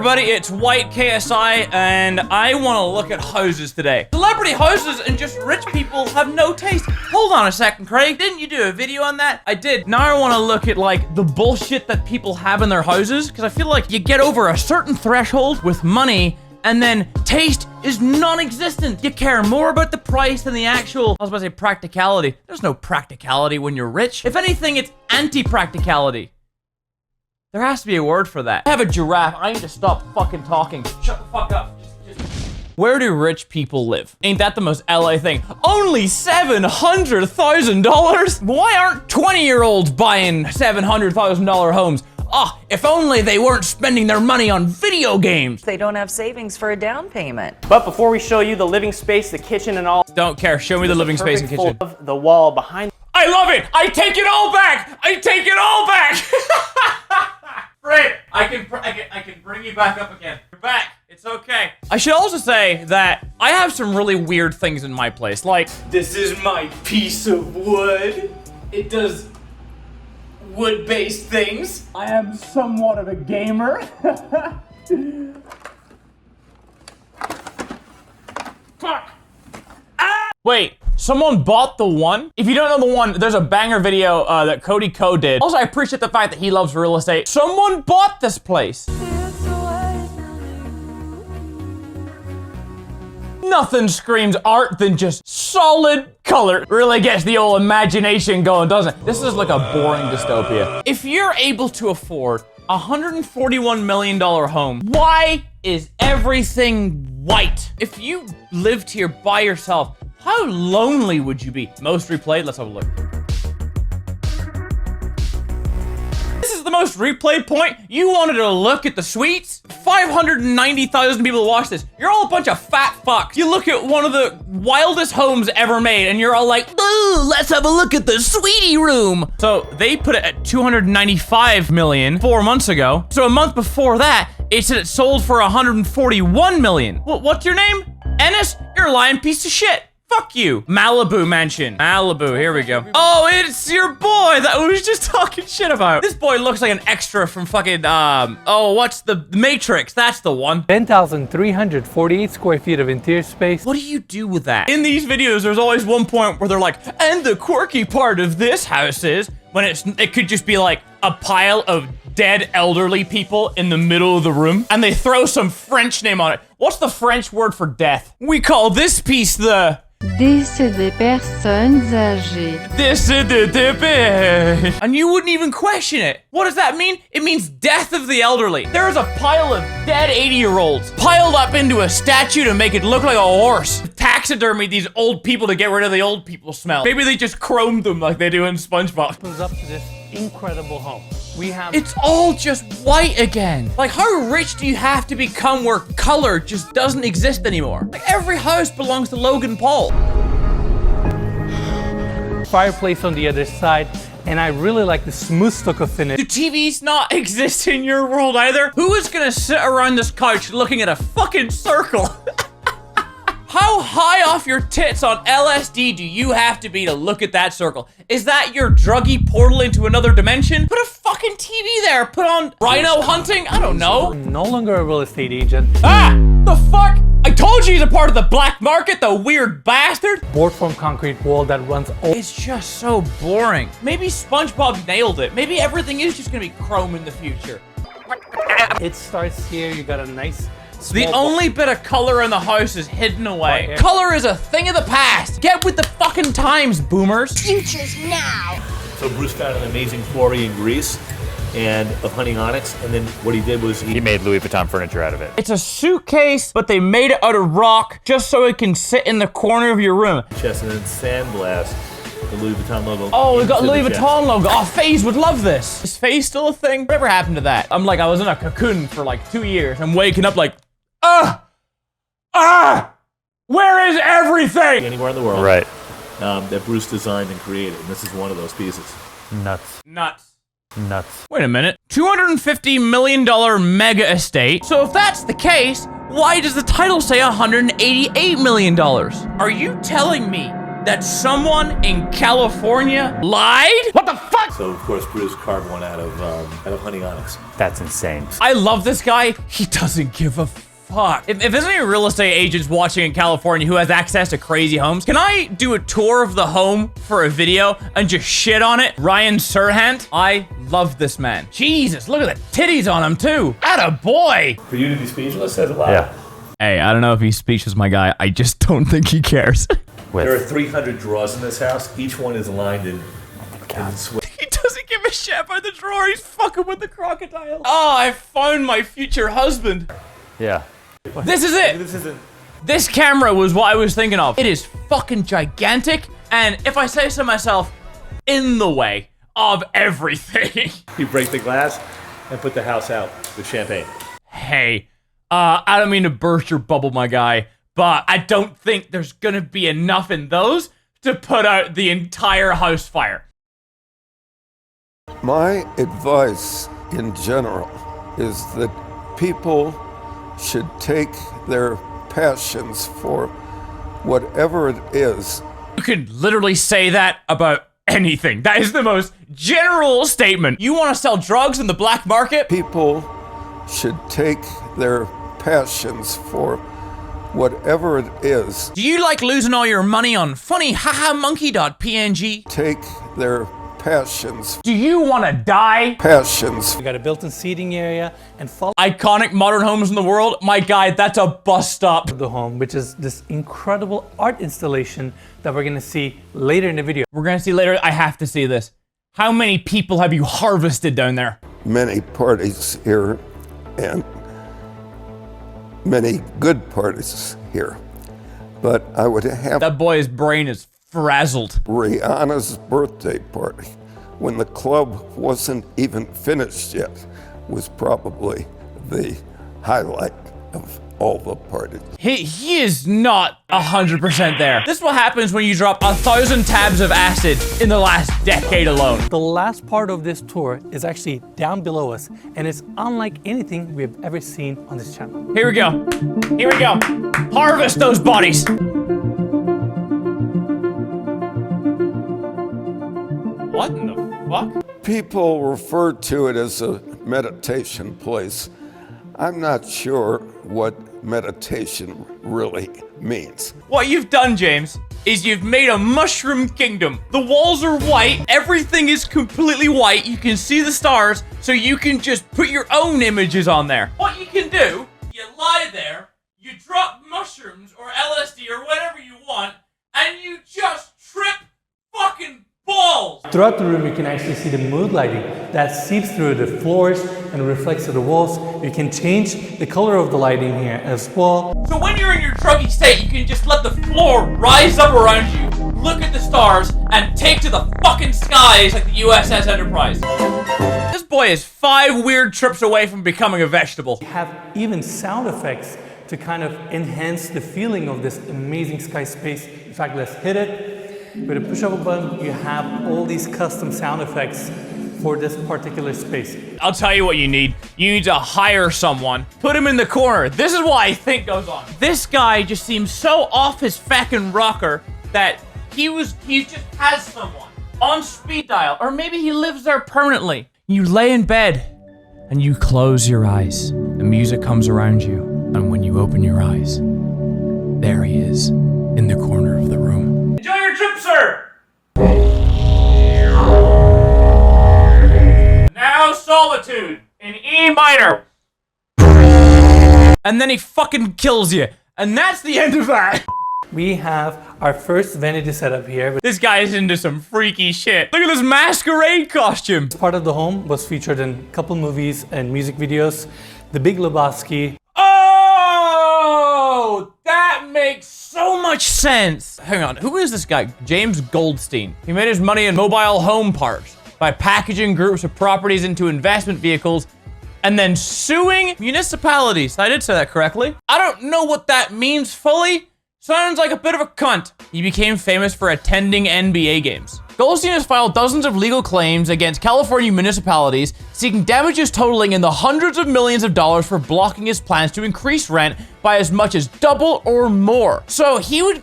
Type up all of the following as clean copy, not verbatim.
everybody, it's White KSI, and I want to look at houses today. Celebrity houses and just rich people have no taste. Hold on a second, Craig. Didn't you do a video on that? I did. Now I want to look at, like, the bullshit that people have in their houses, because I feel like you get over a certain threshold with money, and then taste is non-existent. You care more about the price than the actual, I was about to say practicality. There's no practicality when you're rich. If anything, it's anti-practicality. There has to be a word for that. I have a giraffe. I need to stop fucking talking. Shut the fuck up. Where do rich people live? Ain't that the most LA thing? Only $700,000? Why aren't 20-year-olds buying $700,000 homes? Ah, if only they weren't spending their money on video games. They don't have savings for a down payment. But before we show you the living space, the kitchen and all. Don't care, show me the living space and kitchen. Of the wall behind. I love it! I take it all back! I take it all back! Fred, I can bring you back up again. You're back. It's okay. I should also say that I have some really weird things in my place. Like, this is my piece of wood. It does wood-based things. I am somewhat of a gamer. Fuck. Ah! Wait. Someone bought the one? If you don't know the one, there's a banger video that Cody Co did. Also, I appreciate the fact that he loves real estate. Someone bought this place. Nothing screams art than just solid color. Really gets the old imagination going, doesn't it? This is like a boring dystopia. If you're able to afford a $141 million home, why is everything white? If you lived here by yourself, how lonely would you be? Most replayed? Let's have a look. This is the most replayed point. You wanted to look at the suites? 590,000 people watch this. You're all a bunch of fat fucks. You look at one of the wildest homes ever made and you're all like, ooh, let's have a look at the sweetie room. So they put it at 295 million 4 months ago. So a month before that, it said it sold for 141 million. What's your name? Ennis? You're a lying piece of shit. Fuck you. Malibu mansion. Malibu, here we go. Oh, it's your boy that we was just talking shit about. This boy looks like an extra from fucking, oh, what's the Matrix? That's the one. 10,348 square feet of interior space. What do you do with that? In these videos, there's always one point where they're like, and the quirky part of this house is, when it could just be like a pile of dead elderly people in the middle of the room, and they throw some French name on it. What's the French word for death? We call this piece the... Décès des personnes âgées. Décès des personnes. And you wouldn't even question it. What does that mean? It means death of the elderly. There is a pile of dead 80-year-olds piled up into a statue to make it look like a horse. Taxidermy these old people to get rid of the old people smell. Maybe they just chromed them like they do in SpongeBob. Opens up to this incredible home. We have... It's all just white again. Like, how rich do you have to become where color just doesn't exist anymore? Like, every house belongs to Logan Paul. Fireplace on the other side, and I really like the smooth stucco finish. Do TVs not exist in your world either? Who is gonna sit around this couch looking at a fucking circle? How high off your tits on LSD do you have to be to look at that circle? Is that your druggy portal into another dimension? Put a fucking TV there. Put on rhino hunting? I don't know. No longer a real estate agent. Ah! The fuck? I told you he's a part of the black market, the weird bastard. Board form concrete wall that runs over. It's just so boring. Maybe SpongeBob nailed it. Maybe everything is just gonna be chrome in the future. It starts here. You got a nice... The only bit of color in the house is hidden away. Color is a thing of the past. Get with the fucking times, boomers. Future's now. So Bruce found an amazing quarry in Greece and of hunting onyx, and then what he did was he made Louis Vuitton furniture out of it. It's a suitcase, but they made it out of rock just so it can sit in the corner of your room. Chest and then sandblast the Louis Vuitton logo. Oh, we got Louis Vuitton logo. Oh, FaZe would love this. Is FaZe still a thing? Whatever happened to that? I'm like, I was in a cocoon for like 2 years. I'm waking up like, where is everything? Anywhere in the world. Right. That Bruce designed and created, and this is one of those pieces. Nuts. Nuts. Nuts. Wait a minute. $250 million mega estate. So if that's the case, why does the title say $188 million? Are you telling me that someone in California lied? What the fuck? So of course Bruce carved one out of honey onyx. That's insane. I love this guy. He doesn't give a fuck. If there's any real estate agents watching in California who has access to crazy homes, can I do a tour of the home for a video and just shit on it? Ryan Serhant. I love this man. Jesus, look at the titties on him too. Atta boy. For you to be speechless says a lot. Yeah. Hey, I don't know if he's speechless, my guy. I just don't think he cares. There are 300 drawers in this house. Each one is lined in sweat. He doesn't give a shit about the drawer. He's fucking with the crocodile. Oh, I found my future husband. Yeah. This is it. This isn't. This camera was what I was thinking of. It is fucking gigantic. And if I say so myself, in the way of everything. You break the glass and put the house out with champagne. Hey, I don't mean to burst your bubble, my guy, but I don't think there's gonna be enough in those to put out the entire house fire. My advice in general is that people should take their passions for whatever it is. You could literally say that about anything. That is the most general statement. You want to sell drugs in the black market? People should take their passions for whatever it is. Do you like losing all your money on funny hahamonkey.png? Take their passions. Do you want to die? Passions. We got a built-in seating area and follow Iconic modern homes in the world? My guy, that's a bus stop. the home, which is this incredible art installation that we're gonna see later in the video. We're gonna see later. I have to see this. How many people have you harvested down there? Many parties here and many good parties here. But I would have That boy's brain is frazzled. Rihanna's birthday party, when the club wasn't even finished yet, was probably the highlight of all the parties. He is not 100% there. This is what happens when you drop 1,000 tabs of acid in the last decade alone. The last part of this tour is actually down below us, and it's unlike anything we've ever seen on this channel. Here we go. Here we go. Harvest those bodies. What in the fuck? People refer to it as a meditation place. I'm not sure what meditation really means. What you've done, James, is you've made a mushroom kingdom. The walls are white. Everything is completely white. You can see the stars, so you can just put your own images on there. What you can do, you lie there, you drop mushrooms or LSD or whatever you want, and you just trip fucking balls. Throughout the room, you can actually see the mood lighting that seeps through the floors and reflects to the walls. You can change the color of the lighting here as well. So when you're in your druggy state, you can just let the floor rise up around you, look at the stars, and take to the fucking skies like the USS Enterprise. This boy is 5 weird trips away from becoming a vegetable. We have even sound effects to kind of enhance the feeling of this amazing sky space. In fact, let's hit it. With a push of a button, you have all these custom sound effects for this particular space. I'll tell you what you need. You need to hire someone, put him in the corner. This is what I think goes on. This guy just seems so off his fucking rocker that he just has someone on speed dial, or maybe he lives there permanently. You lay in bed and you close your eyes. The music comes around you, and when you open your eyes, there he is in the corner of the room. Enjoy your trip, sir! Now solitude in E minor. And then he fucking kills you. And that's the end of that. We have our first vanity setup here. This guy is into some freaky shit. Look at this masquerade costume. This part of the home was featured in a couple movies and music videos. The Big Lebowski. Oh, that makes so much sense. Hang on, who is this guy? James Goldstein. He made his money in mobile home parks by packaging groups of properties into investment vehicles and then suing municipalities. I did say that correctly. I don't know what that means fully. Sounds like a bit of a cunt. He became famous for attending NBA games. Goldstein has filed dozens of legal claims against California municipalities, seeking damages totaling in the hundreds of millions of dollars for blocking his plans to increase rent by as much as double or more. So he would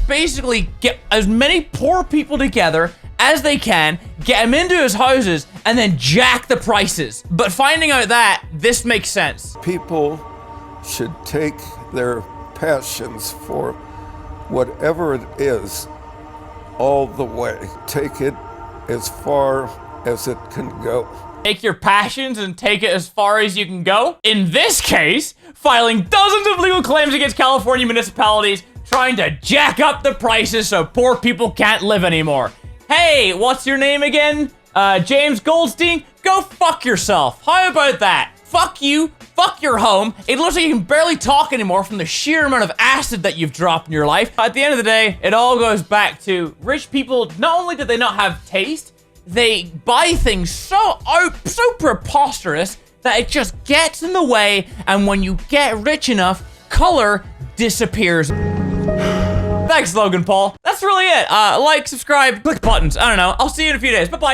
basically get as many poor people together as they can, get him into his houses, and then jack the prices. But finding out that, this makes sense. People should take their passions for whatever it is all the way. Take it as far as it can go. Take your passions and take it as far as you can go. In this case, filing dozens of legal claims against California municipalities, trying to jack up the prices so poor people can't live anymore. Hey, what's your name again? James Goldstein? Go fuck yourself. How about that? Fuck you, fuck your home. It looks like you can barely talk anymore from the sheer amount of acid that you've dropped in your life. At the end of the day, it all goes back to rich people. Not only do they not have taste, they buy things so preposterous that it just gets in the way, and when you get rich enough, color disappears. Thanks, Logan Paul. That's really it. Like, subscribe, click buttons. I don't know. I'll see you in a few days. Bye-bye.